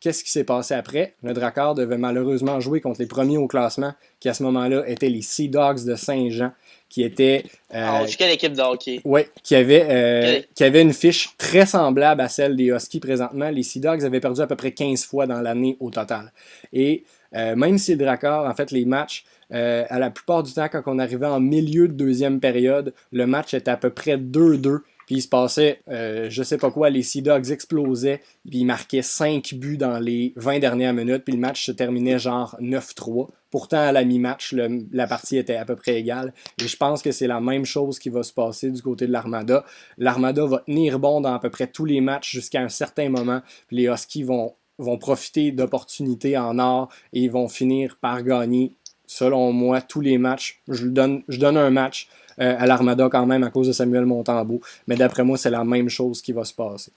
qu'est-ce qui s'est passé après? Le Drakkar devait malheureusement jouer contre les premiers au classement, qui à ce moment-là étaient les Sea Dogs de Saint-Jean, qui étaient... quelle équipe de hockey? Oui, qui avait une fiche très semblable à celle des Huskies présentement. Les Sea Dogs avaient perdu à peu près 15 fois dans l'année au total. Et même si le Drakkar, en fait, les matchs, à la plupart du temps, quand on arrivait en milieu de deuxième période, le match était à peu près 2-2. Puis il se passait, je sais pas quoi, les Sea Dogs explosaient, puis ils marquaient 5 buts dans les 20 dernières minutes, puis le match se terminait genre 9-3. Pourtant, à la mi-match, la partie était à peu près égale. Et je pense que c'est la même chose qui va se passer du côté de l'Armada. L'Armada va tenir bon dans à peu près tous les matchs jusqu'à un certain moment, puis les Huskies vont profiter d'opportunités en or et ils vont finir par gagner, selon moi, tous les matchs. Je donne un match à l'Armada quand même à cause de Samuel Montembeault, mais d'après moi, c'est la même chose qui va se passer.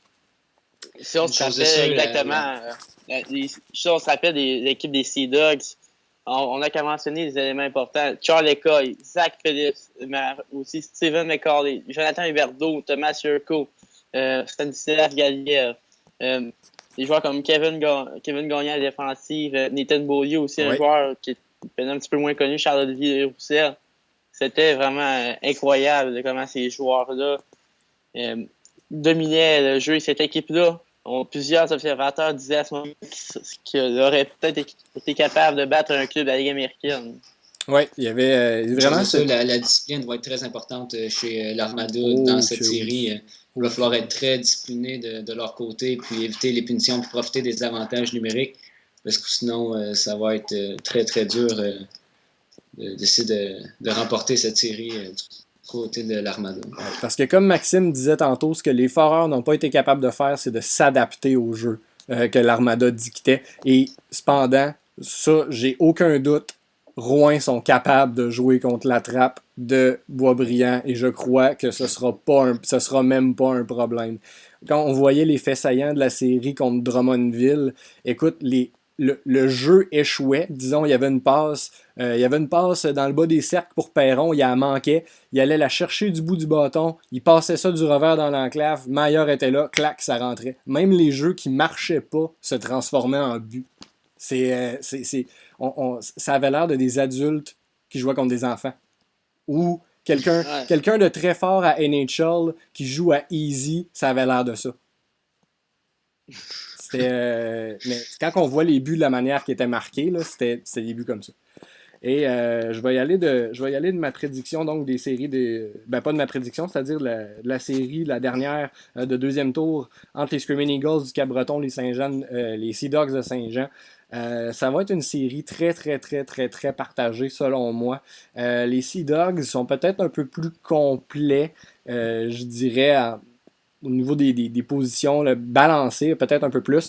Si on se rappelle exactement, si on se rappelle de l'équipe des Sea Dogs, on a qu'à mentionner des éléments importants. Charles Ecoy, Zach Phillips, aussi Steven McCauley, Jonathan Huberdeau, Thomas Yurko, Stanislas Galiev, des joueurs comme Kevin Gagnon à la défensive, Nathan Beaulieu aussi, un joueur qui est un petit peu moins connu, Charles-Olivier Roussel. C'était vraiment incroyable de comment ces joueurs-là dominaient le jeu. Cette équipe-là, plusieurs observateurs disaient à ce moment qu'ils auraient peut-être été capables de battre un club de la Ligue américaine. Oui, il y avait vraiment... La discipline va être très importante chez l'Armada dans cette série. Il va falloir être très discipliné de leur côté, puis éviter les punitions, puis profiter des avantages numériques, parce que sinon, ça va être très, très dur d'essayer de remporter cette série du côté de l'Armada. Parce que comme Maxime disait tantôt, ce que les Foreurs n'ont pas été capables de faire, c'est de s'adapter au jeu que l'Armada dictait. Et cependant, ça, j'ai aucun doute, Rouen sont capables de jouer contre la trappe de Boisbriand et je crois que ce sera même pas un problème. Quand on voyait les faits saillants de la série contre Drummondville, écoute, le jeu échouait. Disons, il y avait une passe dans le bas des cercles pour Perron, il en manquait. Il allait la chercher du bout du bâton, il passait ça du revers dans l'enclave, Maillard était là, clac, ça rentrait. Même les jeux qui marchaient pas se transformaient en but. Ça avait l'air de des adultes qui jouaient contre des enfants. Ou quelqu'un de très fort à NHL qui joue à Easy, ça avait l'air de ça. Mais quand on voit les buts de la manière qui était marquée, là, c'était des buts comme ça. Et je vais y aller de ma prédiction, donc des séries pas de ma prédiction, c'est-à-dire de la série, la dernière de deuxième tour entre les Screaming Eagles du Cap-Breton, les Saint-Jean, les Sea Dogs de Saint-Jean. Ça va être une série très, très, très, très, très partagée, selon moi. Les Sea Dogs sont peut-être un peu plus complets, je dirais, au niveau des positions, balancées, peut-être un peu plus.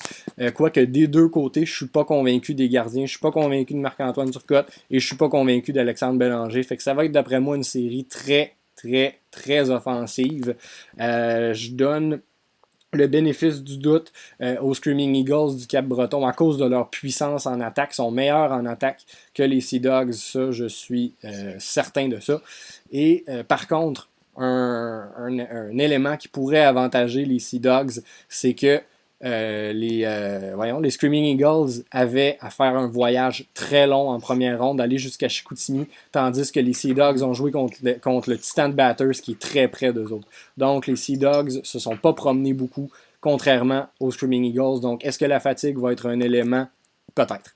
Quoique des deux côtés, je suis pas convaincu des gardiens, je suis pas convaincu de Marc-Antoine Turcotte et je suis pas convaincu d'Alexandre Bélanger. Fait que ça va être, d'après moi, une série très, très, très offensive. Je donne le bénéfice du doute aux Screaming Eagles du Cap-Breton à cause de leur puissance en attaque. Ils sont meilleurs en attaque que les Sea Dogs. Ça, je suis certain de ça. Et par contre, un élément qui pourrait avantager les Sea Dogs, c'est que les Screaming Eagles avaient à faire un voyage très long en première ronde, aller jusqu'à Chicoutimi, tandis que les Sea Dogs ont joué contre le Titan Batters qui est très près d'eux autres. Donc les Sea Dogs se sont pas promenés beaucoup, contrairement aux Screaming Eagles. Donc est-ce que la fatigue va être un élément? Peut-être.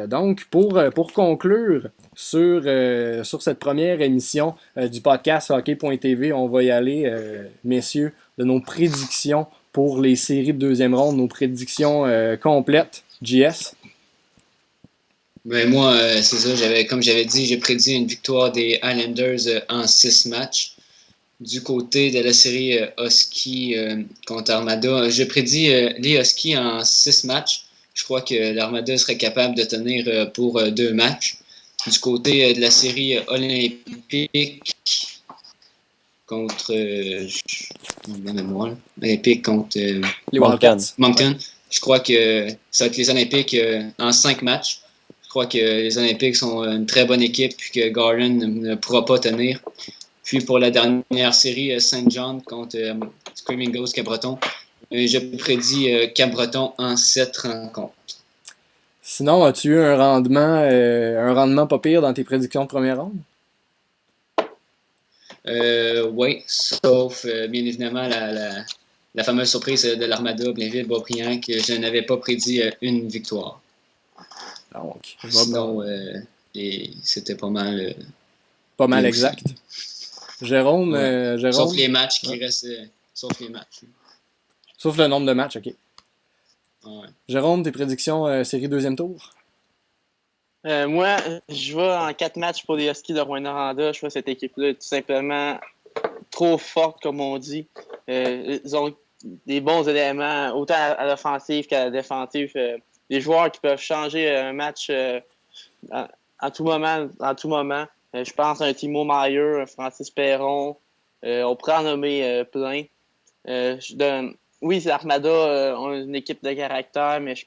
Donc, pour conclure sur cette première émission du podcast Hockey.tv, on va y aller, messieurs, de nos prédictions pour les séries de deuxième ronde, nos prédictions complètes. JS? Ben moi, c'est ça, comme j'avais dit, j'ai prédit une victoire des Highlanders en 6 matchs. Du côté de la série Husky contre Armada, je prédis les Huskies en 6 matchs. Je crois que l'Armada serait capable de tenir pour 2 matchs. Du côté de la série olympique contre la mémoire, olympique contre Les Wildcats. Moncton, je crois que ça va être les Olympiques en 5 matchs. Je crois que les Olympiques sont une très bonne équipe et que Garland ne pourra pas tenir. Puis pour la dernière série, Saint John contre Screaming Ghost Cap-Breton, je prédis Cap-Breton en 7 rencontres. Sinon, as-tu eu un rendement pas pire dans tes prédictions de première ronde? Oui, sauf bien évidemment la fameuse surprise de l'Armada Blainville-Beaubriand que je n'avais pas prédit une victoire. Donc, sinon, c'était pas mal... pas mal exact. Jérôme, ouais. Jérôme. Sauf les matchs qui restent. Sauf les matchs. Sauf le nombre de matchs, ok. Ouais. Jérôme, tes prédictions série deuxième tour? Moi, je vais en 4 matchs pour les Huskies de Rouyn-Noranda. Je vois cette équipe-là tout simplement trop forte, comme on dit. Ils ont des bons éléments, autant à l'offensive qu'à la défensive. Des joueurs qui peuvent changer un match à tout moment. Je pense à un Timo Maier, un Francis Perron. On pourrait en nommer plein. Oui, l'Armada ont une équipe de caractère, mais je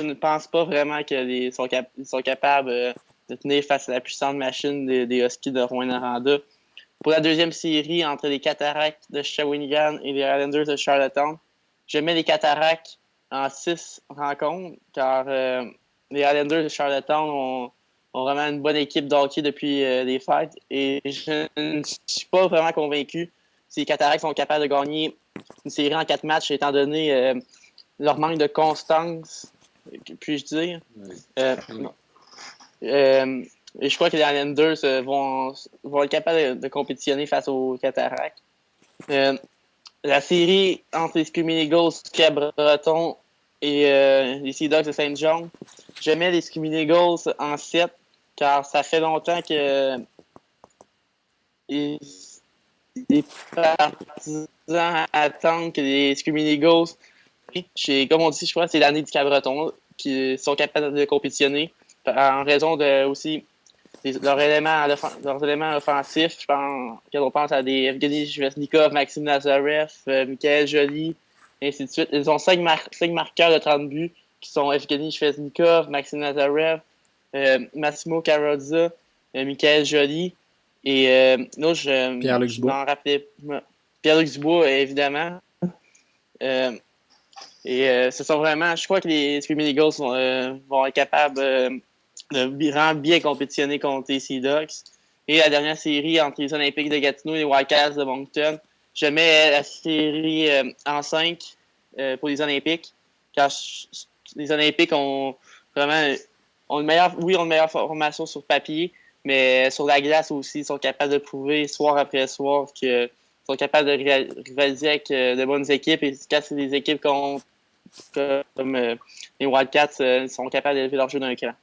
ne pense pas vraiment qu'ils sont capables de tenir face à la puissante machine des Huskies de Rouyn-Noranda. Pour la deuxième série entre les Cataractes de Shawinigan et les Highlanders de Charlottetown, je mets les Cataractes en 6 rencontres, car les Highlanders de Charlottetown ont vraiment une bonne équipe de hockey depuis les fêtes. Et je ne suis pas vraiment convaincu si les Cataractes sont capables de gagner une série en 4 matchs, étant donné leur manque de constance, puis-je dire. Et je crois que les Highlanders vont être capables de compétitionner face aux Cataractes. La série entre les Screaming Eagles Cap-Breton et les Sea Dogs de Saint John, je mets les Screaming Eagles en 7, car ça fait longtemps que les partisans attendent que les Screaming Eagles, comme on dit, je crois que c'est l'année du Cap-Breton, qui sont capables de compétitionner en raison de aussi leurs éléments offensifs. Je pense qu'on pense à des Evgeny Shvesnikov, Maxime Nazarev, Michael Joly, et ainsi de suite. Ils ont 5 marqueurs de 30 buts qui sont Evgeny Shvesnikov, Maxime Nazarev, Massimo Carrozza, Michael Joly et Pierre-Luc je m'en rappelais. Pierre-Luc Dubois, évidemment. Ce sont vraiment, je crois que les Screaming Eagles vont être capables de vraiment bien compétitionner contre les Sea Dogs. Et la dernière série entre les Olympiques de Gatineau et les Wildcats de Moncton, je mets la série en 5 pour les Olympiques, car les Olympiques ont vraiment une meilleure formation sur papier, mais sur la glace aussi, ils sont capables de prouver soir après soir qu'ils sont capables de rivaliser avec de bonnes équipes. Et quand c'est des équipes comme les Wildcats, ils sont capables d'élever leur jeu d'un cran.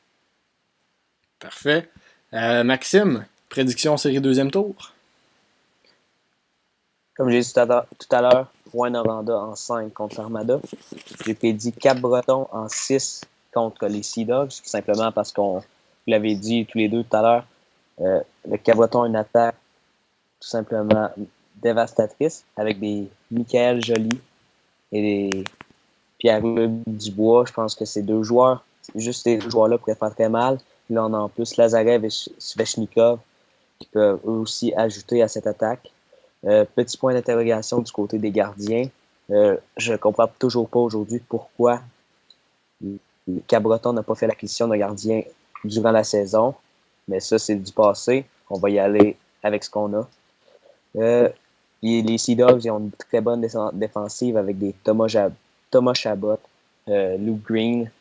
Parfait. Maxime, prédiction série deuxième tour? Comme j'ai dit tout à l'heure, Rouyn-Noranda en 5 contre l'Armada. J'ai prédit Cap-Breton en 6 contre les Sea Dogs, tout simplement parce qu'on l'avait dit tous les deux tout à l'heure. Le Cap-Breton a une attaque tout simplement dévastatrice avec des Michael Joly et des Pierre-Luc Dubois. Je pense que ces deux joueurs, juste ces deux joueurs-là pourraient faire très mal. Là, on a en plus Lazarev et Svechnikov qui peuvent eux aussi ajouter à cette attaque. Petit point d'interrogation du côté des gardiens. Je ne comprends toujours pas aujourd'hui pourquoi le Cap-Breton n'a pas fait l'acquisition d'un gardien durant la saison. Mais ça, c'est du passé. On va y aller avec ce qu'on a. Les Sea Dogs ils ont une très bonne défensive avec des Thomas Chabot, Luke Green.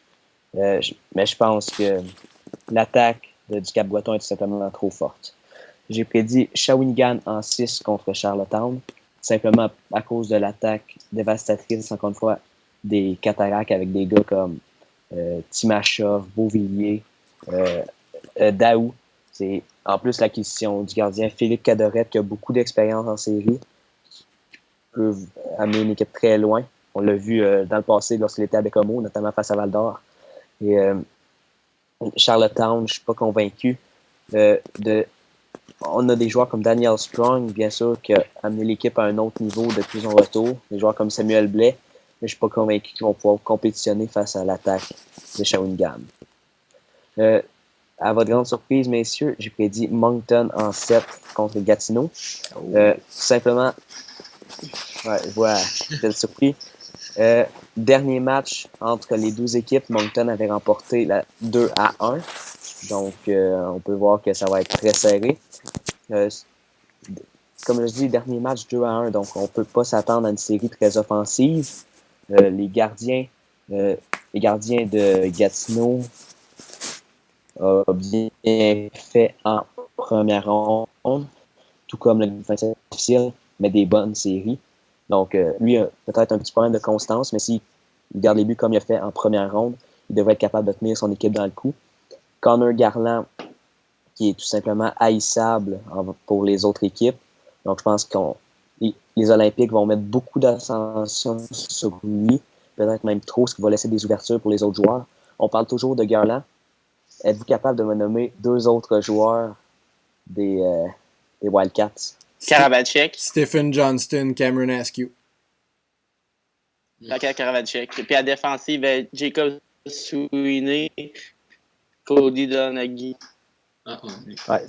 Mais je pense que l'attaque du Cap-Breton est tout simplement trop forte. J'ai prédit Shawinigan en 6 contre Charlottetown, simplement à cause de l'attaque dévastatrice, encore une fois, des Cataractes avec des gars comme Timashov, Beauvillier, Daou. C'est en plus l'acquisition du gardien Philippe Cadorette qui a beaucoup d'expérience en série, qui peut amener une équipe très loin. On l'a vu dans le passé lorsqu'il était à Bécomo, notamment face à Val-d'Or. Et Charlottetown, je ne suis pas convaincu. On a des joueurs comme Daniel Strong, bien sûr, qui a amené l'équipe à un autre niveau depuis son retour. Des joueurs comme Samuel Blais, mais je ne suis pas convaincu qu'ils vont pouvoir compétitionner face à l'attaque de Shawinigan. À votre grande surprise, messieurs, j'ai prédit Moncton en 7 contre Gatineau. Simplement, voilà, j'étais surpris. Dernier match entre les 12 équipes, Moncton avait remporté 2-1. Donc, on peut voir que ça va être très serré. Comme je dis, dernier match 2-1, donc on ne peut pas s'attendre à une série très offensive. Les gardiens de Gatineau ont bien fait en première ronde, tout comme le défenseur officiel, mais des bonnes séries. Donc, lui a peut-être un petit problème de constance, mais s'il garde les buts comme il a fait en première ronde, il devrait être capable de tenir son équipe dans le coup. Connor Garland, qui est tout simplement haïssable pour les autres équipes. Donc, je pense que les Olympiques vont mettre beaucoup d'attention sur lui, peut-être même trop, ce qui va laisser des ouvertures pour les autres joueurs. On parle toujours de Garland. Êtes-vous capable de me nommer 2 autres joueurs des Wildcats? Karavacek. Stephen Johnston, Cameron Askew. Karavacek. Puis à défensive, Jacob Sweeney, Cody Donaghy. Ouais,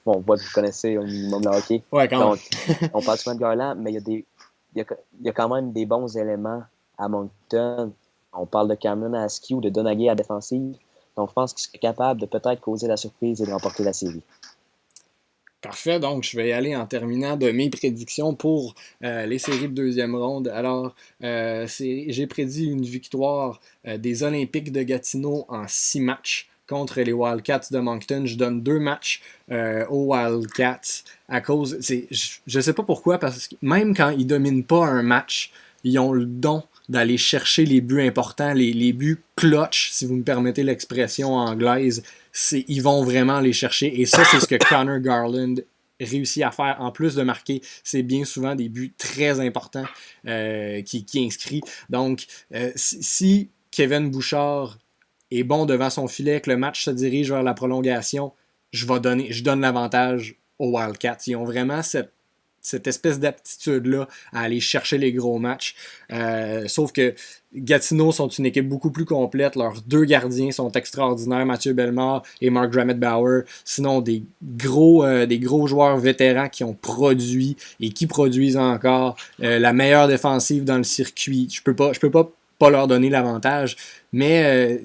bon, on voit que vous connaissez au minimum le hockey. Ouais, quand même. On parle souvent de Garland, mais il y a quand même des bons éléments à Moncton. On parle de Cameron Askew, de Donaghy à défensive. Donc, je pense qu'il serait capable de peut-être causer la surprise et de remporter la série. Parfait, donc je vais y aller en terminant de mes prédictions pour les séries de deuxième ronde. Alors, j'ai prédit une victoire des Olympiques de Gatineau en 6 matchs contre les Wildcats de Moncton. Je donne 2 matchs aux Wildcats à cause... Je sais pas pourquoi, parce que même quand ils dominent pas un match, ils ont le don d'aller chercher les buts importants, les buts clutch, si vous me permettez l'expression anglaise. Ils vont vraiment les chercher. Et ça, c'est ce que Connor Garland réussit à faire. En plus de marquer, c'est bien souvent des buts très importants qui inscrit. Donc, si Kevin Bouchard est bon devant son filet, que le match se dirige vers la prolongation, je donne l'avantage aux Wildcats. Ils ont vraiment cette espèce d'aptitude-là à aller chercher les gros matchs. Sauf que Gatineau sont une équipe beaucoup plus complète. Leurs 2 gardiens sont extraordinaires, Mathieu Bellemare et Mark Dramet-Bauer. Sinon, des gros joueurs vétérans qui ont produit et qui produisent encore. La meilleure défensive dans le circuit. Je peux pas leur donner l'avantage, mais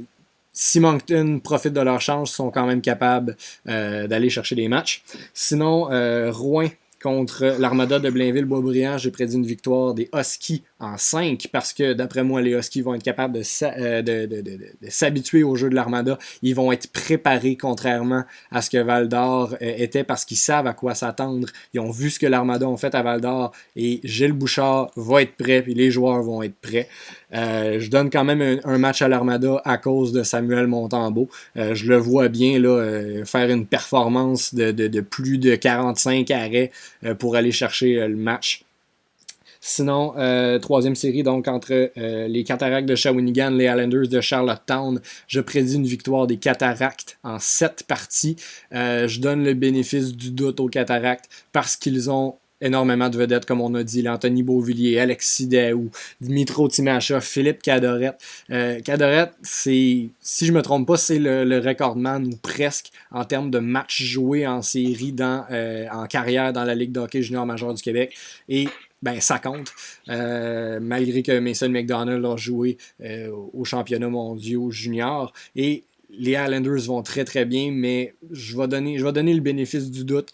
si Moncton profite de leur chance, ils sont quand même capables d'aller chercher des matchs. Sinon, Rouen contre l'Armada de Blainville-Boisbriand, j'ai prédit une victoire des Huskies en 5 parce que, d'après moi, les Huskies vont être capables de s'habituer au jeu de l'Armada. Ils vont être préparés, contrairement à ce que Val-d'Or était, parce qu'ils savent à quoi s'attendre. Ils ont vu ce que l'Armada ont fait à Val-d'Or et Gilles Bouchard va être prêt, puis les joueurs vont être prêts. Je donne quand même un match à l'Armada à cause de Samuel Montembeault. Je le vois bien là, faire une performance de plus de 45 arrêts pour aller chercher le match. Sinon, 3e série donc entre les Cataractes de Shawinigan, les Islanders de Charlottetown. Je prédis une victoire des Cataractes en 7 parties. Je donne le bénéfice du doute aux Cataractes parce qu'ils ont énormément de vedettes, comme on a dit, Anthony Beauvillier, Alexis Daou, Dmitro Timashov, Philippe Cadorette. Cadorette, si je me trompe pas, c'est le recordman ou presque en termes de matchs joués en série en carrière dans la Ligue de hockey junior majeure du Québec. Et ça compte. Malgré que Mason McDonald a joué aux championnats mondiaux juniors. Et les Islanders vont très très bien, mais je vais donner le bénéfice du doute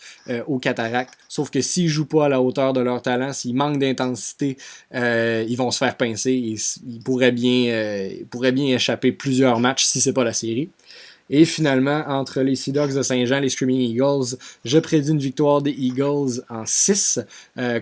aux Cataractes. Sauf que s'ils ne jouent pas à la hauteur de leur talent, s'ils manquent d'intensité, ils vont se faire pincer et ils pourraient bien échapper plusieurs matchs si ce n'est pas la série. Et finalement, entre les Sea Dogs de Saint-Jean, les Screaming Eagles, je prédis une victoire des Eagles en 6.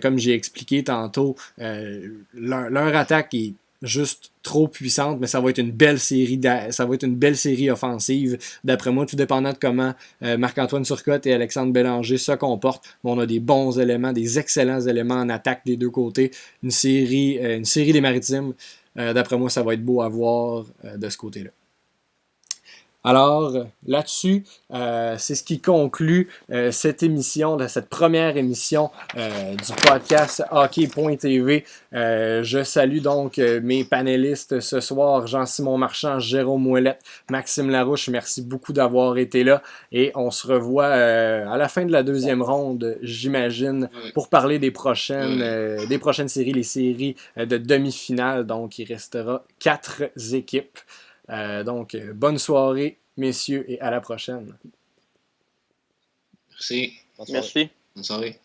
Comme j'ai expliqué tantôt, leur attaque est juste trop puissante, mais ça va être une belle série offensive. D'après moi, tout dépendant de comment Marc-Antoine Turcotte et Alexandre Bélanger se comportent, on a des bons éléments, des excellents éléments en attaque des deux côtés. Une série des Maritimes, d'après moi, ça va être beau à voir de ce côté-là. Alors, là-dessus, c'est ce qui conclut cette première émission du podcast Hockey.tv. Je salue donc mes panélistes ce soir, Jean-Simon Marchand, Jérôme Ouellette, Maxime Larouche. Merci beaucoup d'avoir été là. Et on se revoit à la fin de la deuxième ronde, j'imagine, pour parler des prochaines séries, les séries de demi-finale. Donc, il restera 4 équipes. Donc, bonne soirée, messieurs, et à la prochaine. Merci. Merci. Bonne soirée.